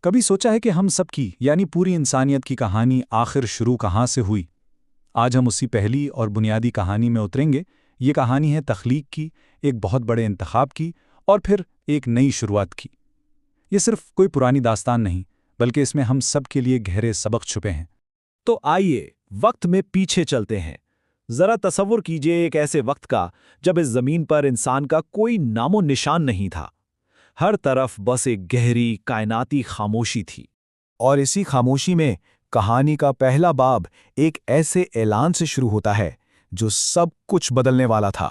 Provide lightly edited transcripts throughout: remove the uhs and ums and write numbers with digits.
کبھی سوچا ہے کہ ہم سب کی یعنی پوری انسانیت کی کہانی آخر شروع کہاں سے ہوئی؟ آج ہم اسی پہلی اور بنیادی کہانی میں اتریں گے۔ یہ کہانی ہے تخلیق کی، ایک بہت بڑے انتخاب کی، اور پھر ایک نئی شروعات کی۔ یہ صرف کوئی پرانی داستان نہیں، بلکہ اس میں ہم سب کے لیے گہرے سبق چھپے ہیں۔ تو آئیے وقت میں پیچھے چلتے ہیں۔ ذرا تصور کیجئے ایک ایسے وقت کا جب اس زمین پر انسان کا کوئی نام و نشان نہیں تھا۔ ہر طرف بس ایک گہری کائناتی خاموشی تھی۔ اور اسی خاموشی میں کہانی کا پہلا باب ایک ایسے اعلان سے شروع ہوتا ہے جو سب کچھ بدلنے والا تھا۔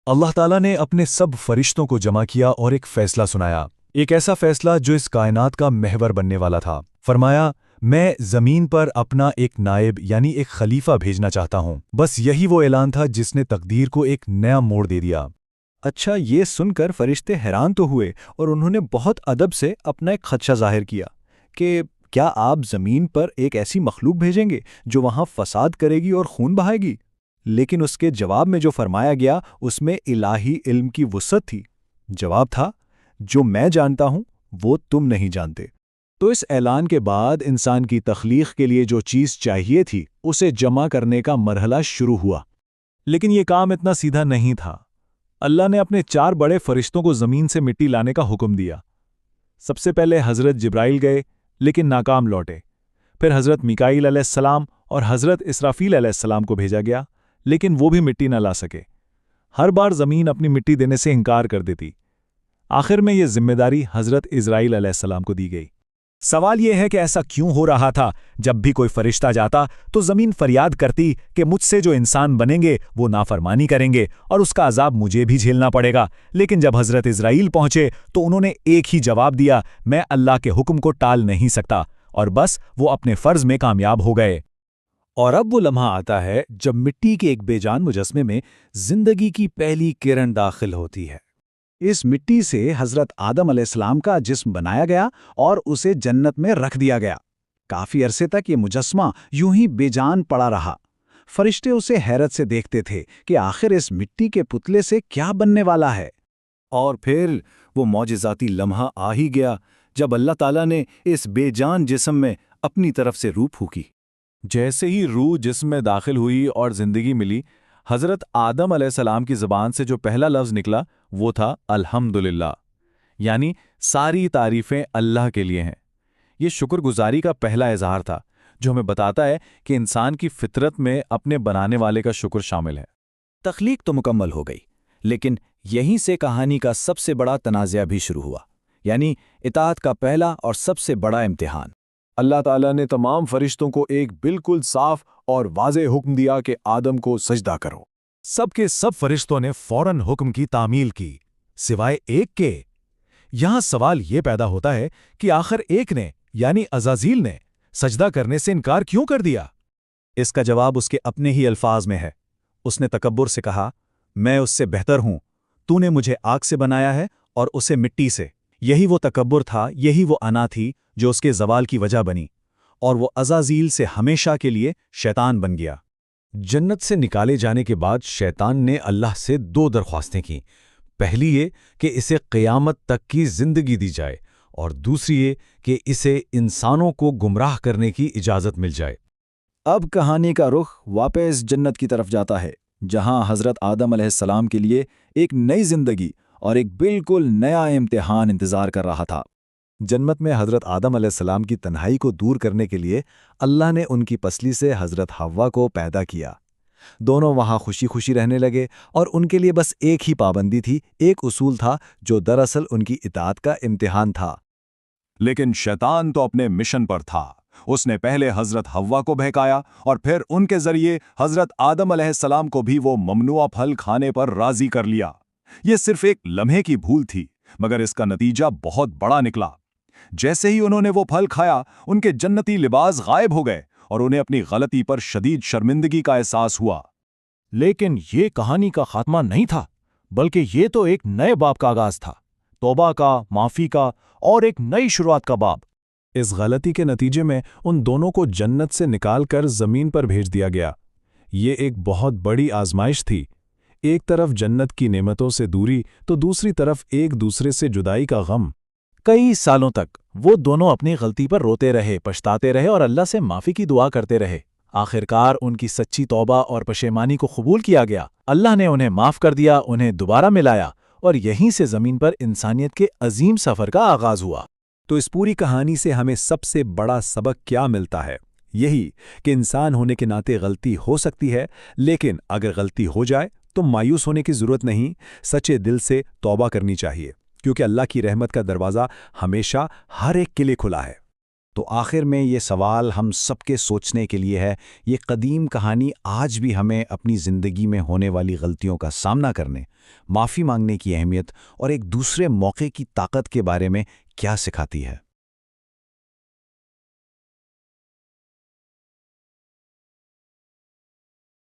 اللہ تعالیٰ نے اپنے سب فرشتوں کو جمع کیا اور ایک فیصلہ سنایا، ایک ایسا فیصلہ جو اس کائنات کا محور بننے والا تھا۔ فرمایا، میں زمین پر اپنا ایک نائب یعنی ایک خلیفہ بھیجنا چاہتا ہوں۔ بس یہی وہ اعلان تھا جس نے تقدیر کو ایک نیا موڑ دے دیا۔ اچھا، یہ سن کر فرشتے حیران تو ہوئے اور انہوں نے بہت ادب سے اپنا ایک خدشہ ظاہر کیا کہ کیا آپ زمین پر ایک ایسی مخلوق بھیجیں گے جو وہاں فساد کرے گی اور خون بہائے گی؟ لیکن اس کے جواب میں جو فرمایا گیا اس میں الہی علم کی وسعت تھی۔ جواب تھا، جو میں جانتا ہوں وہ تم نہیں جانتے۔ تو اس اعلان کے بعد انسان کی تخلیق کے لیے جو چیز چاہیے تھی اسے جمع کرنے کا مرحلہ شروع ہوا۔ لیکن یہ کام اتنا سیدھا نہیں تھا۔ اللہ نے اپنے 4 بڑے فرشتوں کو زمین سے مٹی لانے کا حکم دیا۔ سب سے پہلے حضرت جبرائیل گئے لیکن ناکام لوٹے۔ پھر حضرت میکائیل علیہ السلام اور حضرت اسرافیل علیہ السلام کو بھیجا گیا، لیکن وہ بھی مٹی نہ لا سکے۔ ہر بار زمین اپنی مٹی دینے سے انکار کر دیتی۔ آخر میں یہ ذمہ داری حضرت اسرائیل علیہ السلام کو دی گئی۔ سوال یہ ہے کہ ایسا کیوں ہو رہا تھا؟ جب بھی کوئی فرشتہ جاتا تو زمین فریاد کرتی کہ مجھ سے جو انسان بنیں گے وہ نافرمانی کریں گے اور اس کا عذاب مجھے بھی جھیلنا پڑے گا۔ لیکن جب حضرت اسرائیل پہنچے تو انہوں نے ایک ہی جواب دیا، میں اللہ کے حکم کو ٹال نہیں سکتا، اور بس وہ اپنے فرض میں کامیاب ہو گئے۔ اور اب وہ لمحہ آتا ہے جب مٹی کے ایک بے جان مجسمے میں زندگی کی پہلی کرن داخل ہوتی ہے۔ اس مٹی سے حضرت آدم علیہ السلام کا جسم بنایا گیا اور اسے جنت میں رکھ دیا گیا۔ کافی عرصے تک یہ مجسمہ یوں ہی بے جان پڑا رہا۔ فرشتے اسے حیرت سے دیکھتے تھے کہ آخر اس مٹی کے پتلے سے کیا بننے والا ہے۔ اور پھر وہ معجزاتی لمحہ آ ہی گیا جب اللہ تعالیٰ نے اس بے جان جسم میں اپنی طرف سے روح پھونکی۔ جیسے ہی روح جسم میں داخل ہوئی اور زندگی ملی، حضرت آدم علیہ السلام کی زبان سے جو پہلا لفظ نکلا وہ تھا الحمدللہ، یعنی ساری تعریفیں اللہ کے لیے ہیں۔ یہ شکر گزاری کا پہلا اظہار تھا جو ہمیں بتاتا ہے کہ انسان کی فطرت میں اپنے بنانے والے کا شکر شامل ہے۔ تخلیق تو مکمل ہو گئی، لیکن یہیں سے کہانی کا سب سے بڑا تنازعہ بھی شروع ہوا، یعنی اطاعت کا پہلا اور سب سے بڑا امتحان۔ اللہ تعالیٰ نے تمام فرشتوں کو ایک بالکل صاف اور واضح حکم دیا کہ آدم کو سجدہ کرو۔ سب کے سب فرشتوں نے فوراً حکم کی تعمیل کی، سوائے ایک کے۔ یہاں سوال یہ پیدا ہوتا ہے کہ آخر ایک نے یعنی عزازیل نے سجدہ کرنے سے انکار کیوں کر دیا؟ اس کا جواب اس کے اپنے ہی الفاظ میں ہے۔ اس نے تکبر سے کہا، میں اس سے بہتر ہوں، تو نے مجھے آگ سے بنایا ہے اور اسے مٹی سے۔ یہی وہ تکبر تھا، یہی وہ انا تھی جو اس کے زوال کی وجہ بنی، اور وہ عزازیل سے ہمیشہ کے لیے شیطان بن گیا۔ جنت سے نکالے جانے کے بعد شیطان نے اللہ سے 2 درخواستیں کیں۔ پہلی یہ کہ اسے قیامت تک کی زندگی دی جائے، اور دوسری یہ کہ اسے انسانوں کو گمراہ کرنے کی اجازت مل جائے۔ اب کہانی کا رخ واپس جنت کی طرف جاتا ہے، جہاں حضرت آدم علیہ السلام کے لیے ایک نئی زندگی اور ایک بالکل نیا امتحان انتظار کر رہا تھا۔ جنت میں حضرت آدم علیہ السلام کی تنہائی کو دور کرنے کے لیے اللہ نے ان کی پسلی سے حضرت حوا کو پیدا کیا۔ دونوں وہاں خوشی خوشی رہنے لگے، اور ان کے لیے بس ایک ہی پابندی تھی، ایک اصول تھا جو دراصل ان کی اطاعت کا امتحان تھا۔ لیکن شیطان تو اپنے مشن پر تھا۔ اس نے پہلے حضرت حوا کو بہکایا اور پھر ان کے ذریعے حضرت آدم علیہ السلام کو بھی وہ ممنوع پھل کھانے پر راضی کر لیا۔ یہ صرف ایک لمحے کی بھول تھی، مگر اس کا نتیجہ بہت بڑا نکلا۔ جیسے ہی انہوں نے وہ پھل کھایا، ان کے جنتی لباس غائب ہو گئے اور انہیں اپنی غلطی پر شدید شرمندگی کا احساس ہوا۔ لیکن یہ کہانی کا خاتمہ نہیں تھا، بلکہ یہ تو ایک نئے باب کا آغاز تھا، توبہ کا، معافی کا، اور ایک نئی شروعات کا باب۔ اس غلطی کے نتیجے میں ان دونوں کو جنت سے نکال کر زمین پر بھیج دیا گیا۔ یہ ایک بہت بڑی آزمائش تھی۔ ایک طرف جنت کی نعمتوں سے دوری تو دوسری طرف ایک دوسرے سے جدائی کا غم۔ کئی سالوں تک وہ دونوں اپنی غلطی پر روتے رہے، پچھتاتے رہے اور اللہ سے معافی کی دعا کرتے رہے۔ آخرکار ان کی سچی توبہ اور پشیمانی کو قبول کیا گیا۔ اللہ نے انہیں معاف کر دیا، انہیں دوبارہ ملایا، اور یہیں سے زمین پر انسانیت کے عظیم سفر کا آغاز ہوا۔ تو اس پوری کہانی سے ہمیں سب سے بڑا سبق کیا ملتا ہے؟ یہی کہ انسان ہونے کے ناطے غلطی ہو سکتی ہے، لیکن اگر غلطی ہو جائے تو مایوس ہونے کی ضرورت نہیں، سچے دل سے توبہ کرنی چاہیے، کیونکہ اللہ کی رحمت کا دروازہ ہمیشہ ہر ایک کے لیے کھلا ہے۔ تو آخر میں یہ سوال ہم سب کے سوچنے کے لیے ہے، یہ قدیم کہانی آج بھی ہمیں اپنی زندگی میں ہونے والی غلطیوں کا سامنا کرنے، معافی مانگنے کی اہمیت اور ایک دوسرے موقع کی طاقت کے بارے میں کیا سکھاتی ہے؟